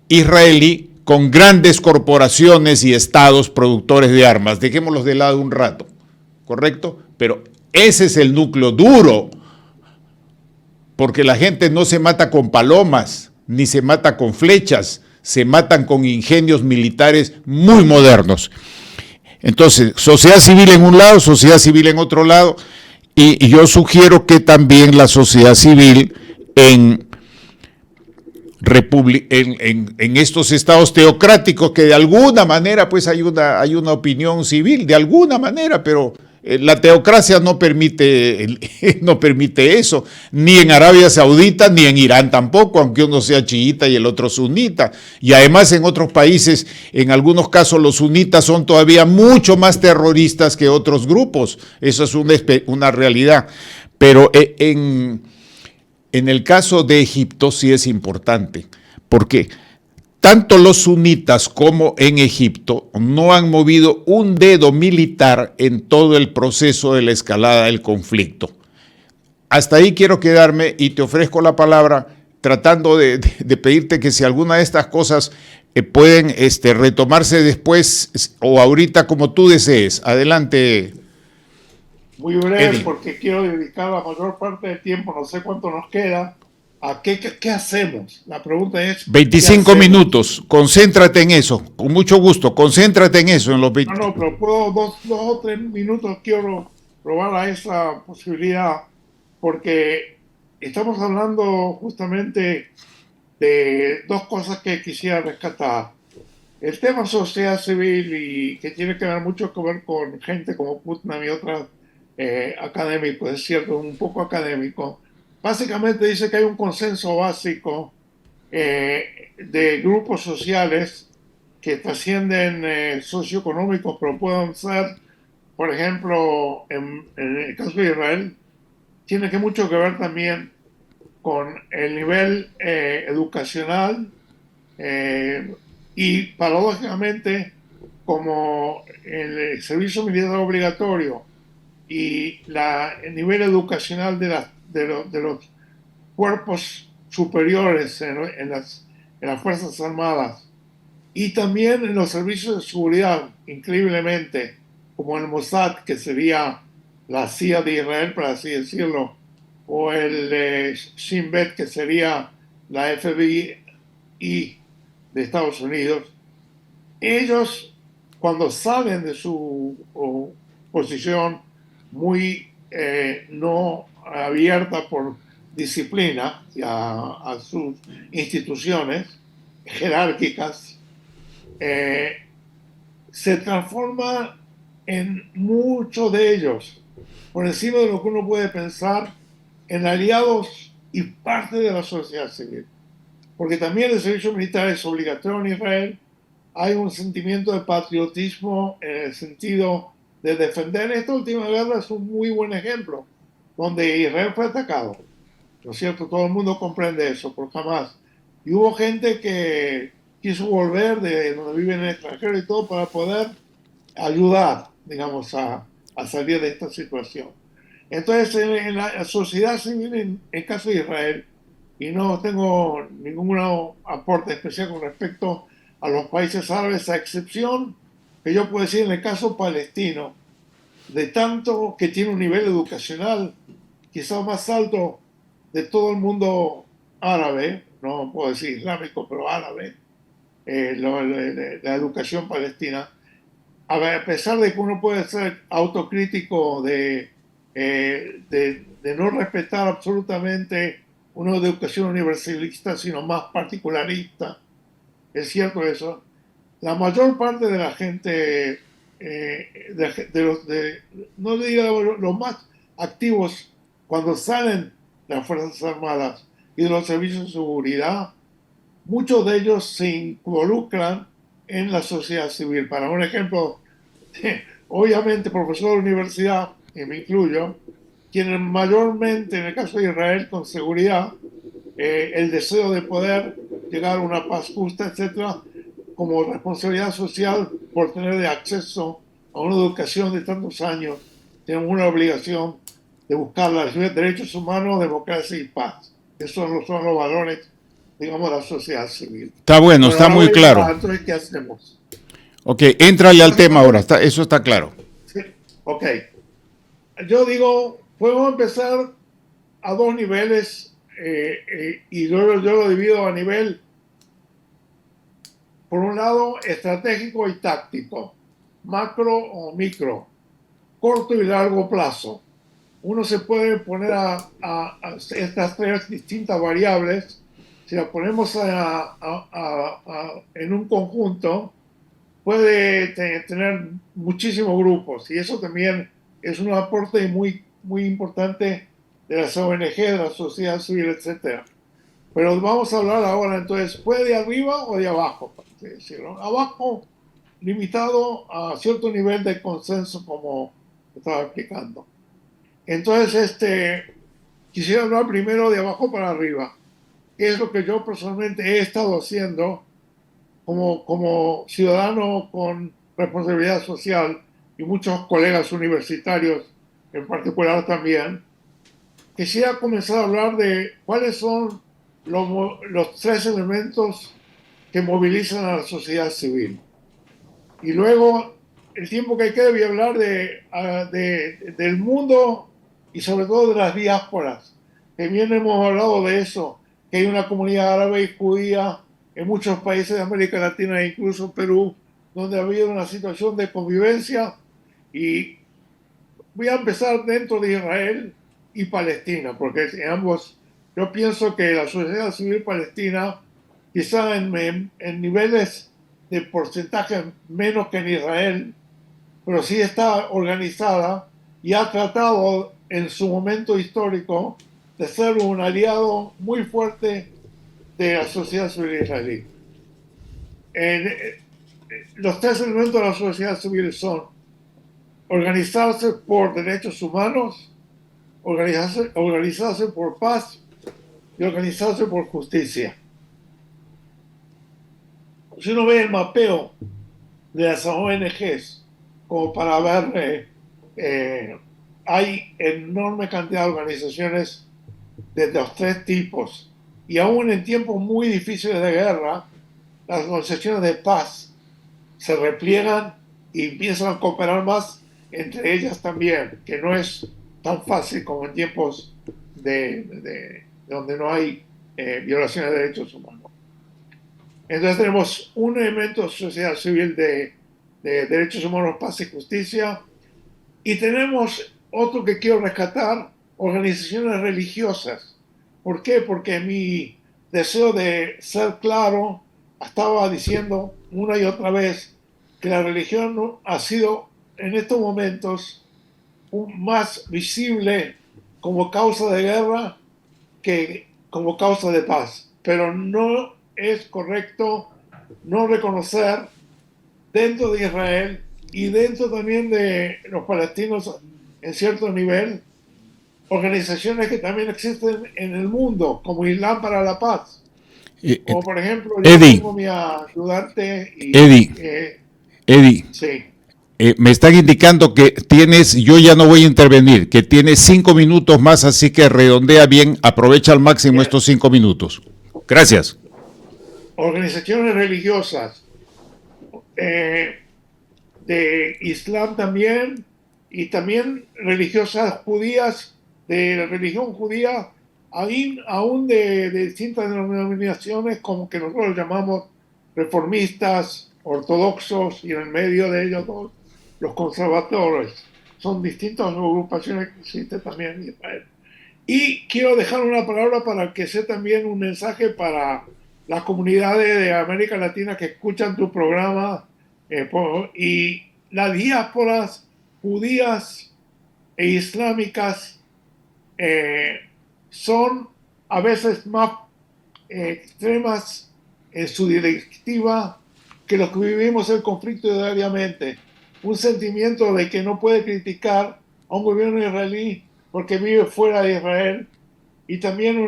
israelí con grandes corporaciones y estados productores de armas. Dejémoslos de lado un rato, ¿correcto? Pero ese es el núcleo duro, porque la gente no se mata con palomas, ni se mata con flechas, se matan con ingenios militares muy modernos. Entonces, sociedad civil en un lado, sociedad civil en otro lado, y yo sugiero que también la sociedad civil en estos estados teocráticos, que de alguna manera pues hay una opinión civil, de alguna manera, pero la teocracia no permite eso, ni en Arabia Saudita, ni en Irán tampoco, aunque uno sea chiita y el otro sunita. Y además en otros países, en algunos casos los sunitas son todavía mucho más terroristas que otros grupos. Eso es una realidad. Pero en el caso de Egipto sí es importante, porque tanto los sunitas como en Egipto no han movido un dedo militar en todo el proceso de la escalada del conflicto. Hasta ahí quiero quedarme y te ofrezco la palabra tratando de pedirte que si alguna de estas cosas pueden retomarse después o ahorita como tú desees. Adelante. Muy breve, Eddie, porque quiero dedicar la mayor parte del tiempo, no sé cuánto nos queda, a qué hacemos. La pregunta es... 25 minutos, concéntrate en eso, con mucho gusto, concéntrate en eso. En los 20. No, pero puedo dos o tres minutos, quiero probar a esa posibilidad, porque estamos hablando justamente de dos cosas que quisiera rescatar. El tema sociedad civil y que tiene que ver mucho que ver con gente como Putnam y otros académicos, es cierto, un poco académico. Básicamente dice que hay un consenso básico de grupos sociales que trascienden socioeconómicos, pero pueden ser, por ejemplo, en el caso de Israel, tiene que mucho que ver también con el nivel educacional eh, y paradójicamente como el servicio militar obligatorio y el nivel educacional de los cuerpos superiores en las Fuerzas Armadas y también en los servicios de seguridad, increíblemente, como el Mossad, que sería la CIA de Israel, por así decirlo, o el Shin Bet, que sería la FBI de Estados Unidos. Ellos, cuando salen de su posición muy no abierta por disciplina a sus instituciones jerárquicas, eh, se transforma en muchos de ellos, por encima de lo que uno puede pensar, en aliados y parte de la sociedad civil. Porque también el servicio militar es obligatorio en Israel. Hay un sentimiento de patriotismo en el sentido de defender. Esta última guerra es un muy buen ejemplo, donde Israel fue atacado. ¿No es cierto? Todo el mundo comprende eso, por jamás. Y hubo gente que quiso volver de donde viven en el extranjero y todo para poder ayudar, digamos, a salir de esta situación. Entonces, en la sociedad civil, en el caso de Israel, y no tengo ningún aporte especial con respecto a los países árabes, a excepción que yo puedo decir en el caso palestino, de tanto que tiene un nivel educacional quizás más alto de todo el mundo árabe, no puedo decir islámico, pero árabe, la educación palestina, a pesar de que uno puede ser autocrítico de no respetar absolutamente una educación universalista, sino más particularista, es cierto eso, la mayor parte de la gente, no digo los más activos, cuando salen de las Fuerzas Armadas y de los servicios de seguridad, muchos de ellos se involucran en la sociedad civil. Para un ejemplo, obviamente profesor de universidad, y me incluyo, tienen mayormente, en el caso de Israel, con seguridad, el deseo de poder llegar a una paz justa, etcétera, como responsabilidad social por tener de acceso a una educación de tantos años, tenemos una obligación de buscar los derechos humanos, democracia y paz. Esos son los valores, digamos, de la sociedad civil. Está bueno, Bueno, está ahora muy voy claro. entonces, ¿qué hacemos? Ok, éntrale al tema ahora, eso está claro. Sí, ok. Yo digo, podemos empezar a dos niveles y luego yo lo divido a nivel, por un lado, estratégico y táctico, macro o micro, corto y largo plazo. Uno se puede poner a estas tres distintas variables, si las ponemos en un conjunto, puede tener muchísimos grupos y eso también es un aporte muy, muy importante de las ONG, de la sociedad civil, etcétera. Pero vamos a hablar ahora entonces, ¿puede de arriba o de abajo? Por así decirlo. Abajo, limitado a cierto nivel de consenso, como estaba explicando. Entonces, quisiera hablar primero de abajo para arriba, que es lo que yo personalmente he estado haciendo como ciudadano con responsabilidad social y muchos colegas universitarios en particular también. Quisiera comenzar a hablar de cuáles son los tres elementos que movilizan a la sociedad civil. Y luego, el tiempo que quede, voy a hablar del mundo y sobre todo de las diásporas. Que bien hemos hablado de eso, que hay una comunidad árabe y judía en muchos países de América Latina e incluso Perú, donde ha habido una situación de convivencia. Y voy a empezar dentro de Israel y Palestina, porque en ambos, yo pienso que la sociedad civil palestina quizá en niveles de porcentaje menos que en Israel, pero sí está organizada y ha tratado en su momento histórico de ser un aliado muy fuerte de la sociedad civil israelí. Los tres elementos de la sociedad civil son organizarse por derechos humanos, organizarse por paz y organizarse por justicia. Si uno ve el mapeo de las ONGs, como para ver, hay enorme cantidad de organizaciones de los tres tipos. Y aún en tiempos muy difíciles de guerra, las organizaciones de paz se repliegan y empiezan a cooperar más entre ellas también, que no es tan fácil como en tiempos de donde no hay violaciones de derechos humanos. Entonces tenemos un elemento de sociedad civil de derechos humanos, paz y justicia, y tenemos otro que quiero rescatar, organizaciones religiosas. ¿Por qué? Porque mi deseo de ser claro, estaba diciendo una y otra vez que la religión ha sido en estos momentos más visible como causa de guerra que como causa de paz. Pero no es correcto no reconocer dentro de Israel y dentro también de los palestinos en cierto nivel organizaciones que también existen en el mundo, como Islam para la Paz. Como por ejemplo, yo Eddie, tengo mi ayudante y Eddie, Eddie, sí. me están indicando que tienes, yo ya no voy a intervenir, que tienes 5 minutos más, así que redondea bien, aprovecha al máximo estos 5 minutos. Gracias. Organizaciones religiosas de Islam también, y también religiosas judías, de la religión judía, aún de distintas denominaciones, como que nosotros llamamos reformistas, ortodoxos, y en el medio de ellos los conservadores. Son distintas agrupaciones que existen también en Israel. Y quiero dejar una palabra para que sea también un mensaje para las comunidades de América Latina que escuchan tu programa, y las diásporas judías e islámicas son a veces más extremas en su directiva que los que vivimos el conflicto diariamente. Un sentimiento de que no puede criticar a un gobierno israelí porque vive fuera de Israel, y también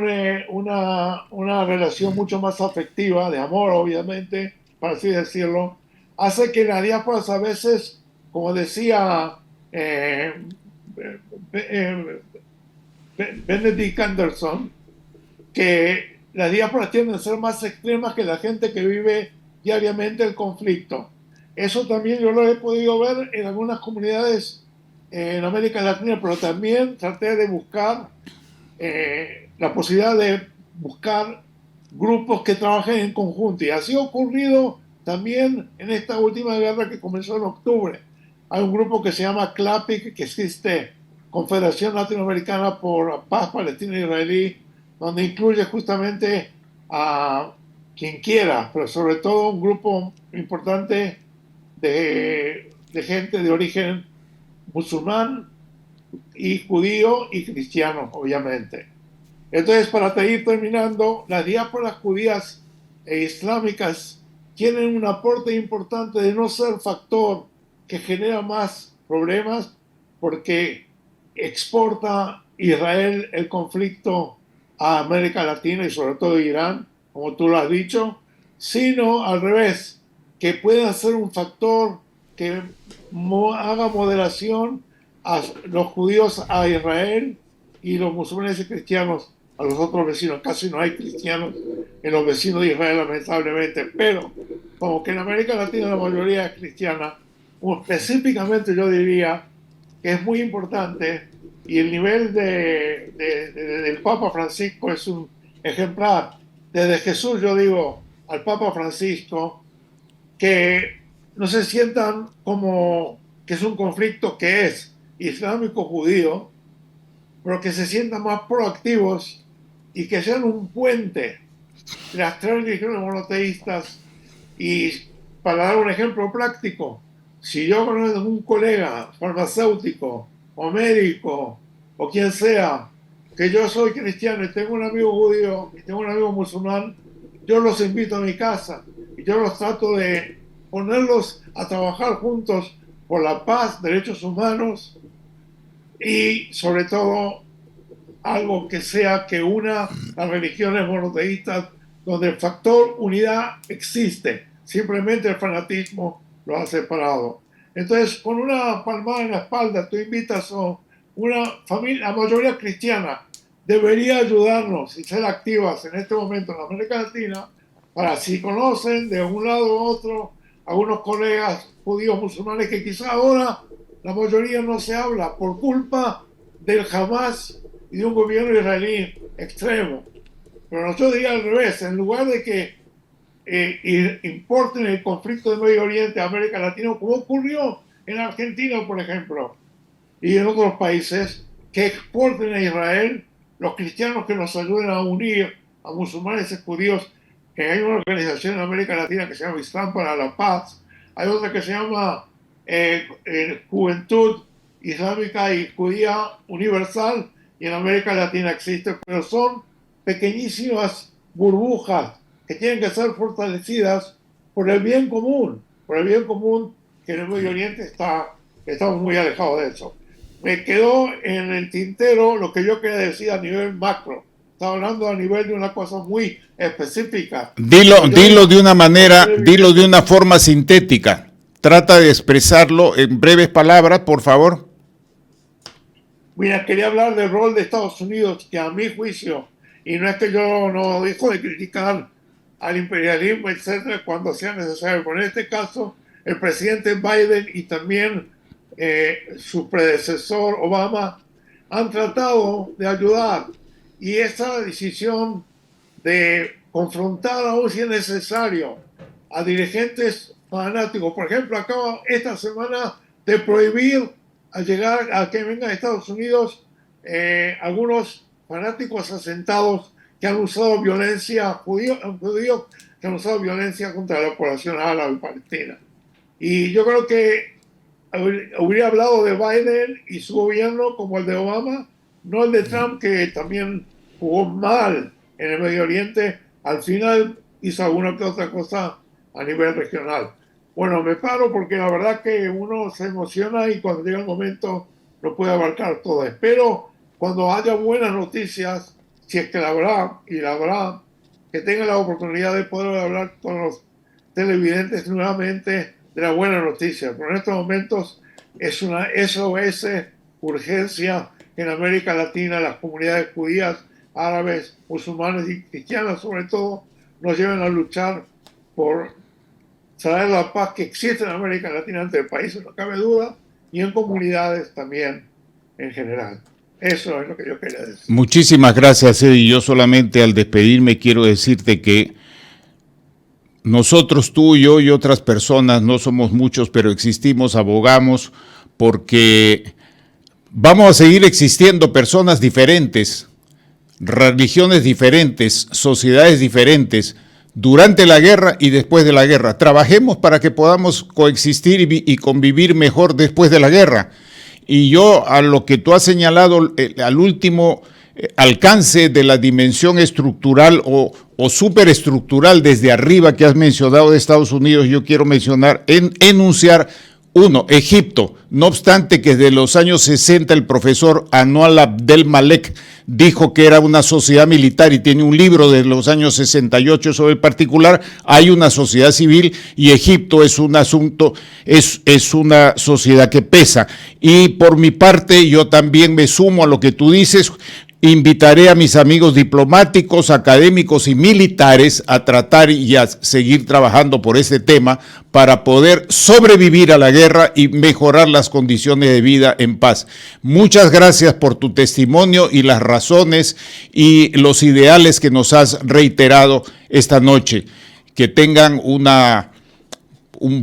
una relación mucho más afectiva, de amor obviamente, para así decirlo, hace que las diásporas a veces, como decía Benedict Anderson, que las diásporas tienden a ser más extremas que la gente que vive diariamente el conflicto. Eso también yo lo he podido ver en algunas comunidades en América Latina, pero también traté de buscar la posibilidad de buscar grupos que trabajen en conjunto. Y así ha ocurrido también en esta última guerra que comenzó en octubre. Hay un grupo que se llama CLAPIC, que existe, Confederación Latinoamericana por Paz Palestina-Israelí, donde incluye justamente a quien quiera, pero sobre todo un grupo importante de gente de origen musulmán y judío y cristiano, obviamente. Entonces, para ir terminando, las diásporas judías e islámicas tienen un aporte importante de no ser factor que genera más problemas, porque exporta Israel el conflicto a América Latina y sobre todo Irán, como tú lo has dicho, sino al revés, que pueda ser un factor que haga moderación a los judíos a Israel y los musulmanes y cristianos a los otros vecinos. Casi no hay cristianos en los vecinos de Israel, lamentablemente, pero como que en América Latina la mayoría es cristiana, específicamente yo diría que es muy importante, y el nivel del Papa Francisco es un ejemplar. Desde Jesús yo digo al Papa Francisco que no se sientan como que es un conflicto que es islámico-judío, pero que se sientan más proactivos y que sean un puente de las tres religiones monoteístas. Y para dar un ejemplo práctico, si yo conozco a un colega farmacéutico o médico o quien sea, que yo soy cristiano y tengo un amigo judío y tengo un amigo musulmán, yo los invito a mi casa y yo los trato de ponerlos a trabajar juntos por la paz, derechos humanos y sobre todo algo que sea que una las religiones monoteístas donde el factor unidad existe, simplemente el fanatismo lo ha separado. Entonces, con una palmada en la espalda, tú invitas a una familia, la mayoría cristiana, debería ayudarnos y ser activas en este momento en América Latina para si conocen de un lado u otro algunos colegas judíos musulmanes que quizá ahora la mayoría no se habla por culpa del Hamas y de un gobierno israelí extremo. Pero yo diría al revés, en lugar de que importen el conflicto de Medio Oriente a América Latina, como ocurrió en Argentina, por ejemplo, y en otros países, que exporten a Israel los cristianos que nos ayuden a unir a musulmanes y judíos, que hay una organización en América Latina que se llama Islam para la Paz, hay otra que se llama Juventud Islámica y Judía Universal, y en América Latina existe, pero son pequeñísimas burbujas que tienen que ser fortalecidas por el bien común, que en el Medio Oriente estamos muy alejados de eso. Me quedó en el tintero lo que yo quería decir a nivel macro. Estaba hablando a nivel de una cosa muy específica. Dilo de una forma sintética. Trata de expresarlo en breves palabras, por favor. Mira, quería hablar del rol de Estados Unidos, que a mi juicio, y no es que yo no dejo de criticar al imperialismo, etcétera, cuando sea necesario, pero en este caso, el presidente Biden y también su predecesor Obama han tratado de ayudar, y esa decisión de confrontar, aún si es necesario, a dirigentes fanáticos, por ejemplo, acaba esta semana de prohibir a llegar a que vengan a Estados Unidos algunos fanáticos asentados que han usado violencia, judíos que han usado violencia contra la población árabe y palestina. Y yo creo que hubiera hablado de Biden y su gobierno como el de Obama, no el de Trump, que también jugó mal en el Medio Oriente. Al final hizo alguna que otra cosa a nivel regional. Bueno, me paro porque la verdad que uno se emociona y cuando llega el momento no puede abarcar todo. Espero cuando haya buenas noticias, si es que la habrá, y la habrá, que tenga la oportunidad de poder hablar con los televidentes nuevamente de la buena noticia. Pero en estos momentos es una SOS urgencia que en América Latina las comunidades judías, árabes, musulmanes y cristianas sobre todo nos lleven a luchar por traer la paz que existe en América Latina entre países, no cabe duda, y en comunidades también en general. Eso es lo que yo quería decir. Muchísimas gracias, Eddie. Yo solamente al despedirme quiero decirte que nosotros, tú, yo y otras personas, no somos muchos, pero existimos, abogamos, porque vamos a seguir existiendo personas diferentes, religiones diferentes, sociedades diferentes, durante la guerra y después de la guerra. Trabajemos para que podamos coexistir y convivir mejor después de la guerra. Y yo, a lo que tú has señalado, al último alcance de la dimensión estructural o superestructural desde arriba que has mencionado de Estados Unidos, yo quiero mencionar, enunciar uno, Egipto. No obstante que desde los años 60 el profesor Anwar Abdel Malek dijo que era una sociedad militar y tiene un libro de los años 68 sobre el particular, hay una sociedad civil y Egipto es un asunto, es una sociedad que pesa. Y por mi parte yo también me sumo a lo que tú dices. Invitaré a mis amigos diplomáticos, académicos y militares a tratar y a seguir trabajando por este tema para poder sobrevivir a la guerra y mejorar las condiciones de vida en paz. Muchas gracias por tu testimonio y las razones y los ideales que nos has reiterado esta noche. Que tengan un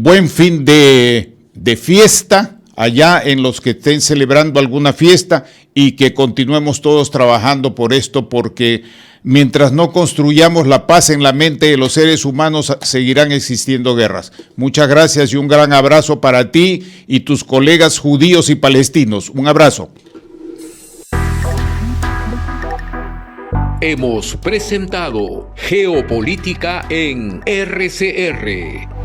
buen fin de fiesta allá en los que estén celebrando alguna fiesta, y que continuemos todos trabajando por esto, porque mientras no construyamos la paz en la mente de los seres humanos, seguirán existiendo guerras. Muchas gracias y un gran abrazo para ti y tus colegas judíos y palestinos. Un abrazo. Hemos presentado Geopolítica en RCR.